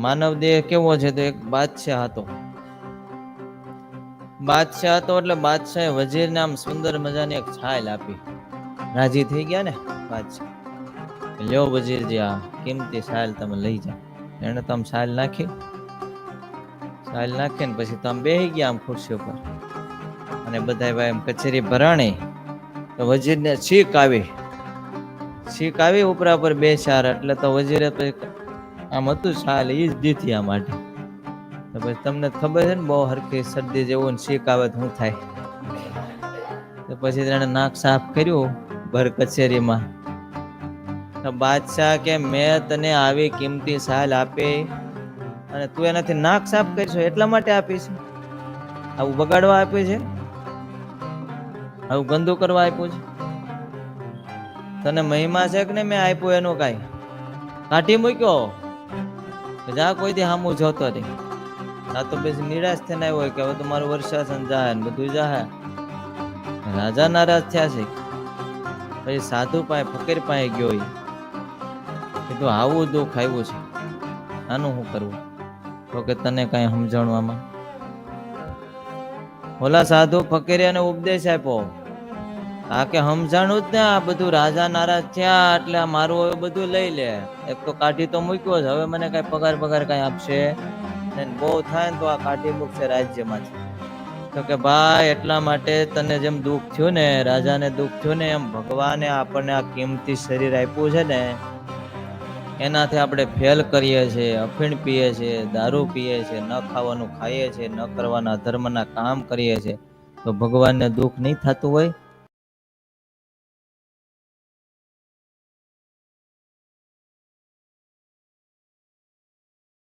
માનવ દેહ કેવો છે? તો એક બાદશાહ હતો. બાદશાહ હતો એટલે બાદશાહે વજીરને આમ સુંદર મજાની એક છાલ આપી. રાજી થઈ ગયા ને બાદશાહ. લ્યો વજીરજી, આ કિંમતી છાલ તમે લઈ જાઓ. એને તો આમ છાલ નાખી. છાલ નાખીને પછી તો આમ બેહી ગયા આમ ખુરશી ઉપર. અને બધા ભાઈ એમ કચેરી ભરાણી તો વજીરને છીક આવી. છીક આવી ઉપરા ઉપર બે ચાર એટલે તો વજીરે આમ હતું છાલ ઈ જ દીધી આ માટે. તો પછી તમને ખબર છે ને, બહુ હરખી શરદી જેવું ને છીક આવે તો શું થાય? તો પછી તેને નાક સાફ કર્યું ભર કચેરીમાં. તો બાદશાહ કે મેં તને આવી કિંમતી છાલ આપી અને તું એનાથી નાક સાફ કરીશું એટલા માટે આપી છે? આવું બગાડવા આપ્યું છે? આવું ગંદુ કરવા આપ્યું છે? તને મહિમા છે કે ને મેં આપ્યું એનું કાંઈ? કાઢી મૂક્યો જા, કોઈ દી હામું જોતો નહીં. આ તો પછી નિરાશ થઈને આવ્યો હોય કે હવે તો મારું વર્ષાસન જાહે ને બધું જાહે. રાજા નારાજ થયા છે. પછી સાધુ પાસે ફકીર પાસે ગયો. કીધું આવું દુઃખ આવ્યું છે, આનું શું કરવું? તો કે તને કઈ સમજાણું આમાં? ઓલા સાધુ ફકીરે એને ઉપદેશ આપ્યો. આ કે સમજાણું જ ને, આ બધું રાજા નારાજ થયા એટલે મારું હવે બધું લઈ લે. એક તો કાઢી તો મૂક્યો છે, હવે મને કઈ પગાર કઈ આપશે? બહુ થાય ને તો આ કાઢી મૂકશે રાજ્યમાંથી. તો કે ભાઈ એટલા માટે તને જેમ દુઃખ થયું ને, રાજાને દુઃખ થયું ને, એમ ભગવાને આપણને આ કિંમતી શરીર આપ્યું છે ને, એનાથી આપણે ફેલ કરીએ છીએ, અફીણ પીએ છીએ, દારૂ પીએ છીએ, ન ખાવાનું ખાઈએ છીએ, ન કરવાના ધર્મના કામ કરીએ છીએ, તો ભગવાનને દુઃખ નહીં થતું હોય?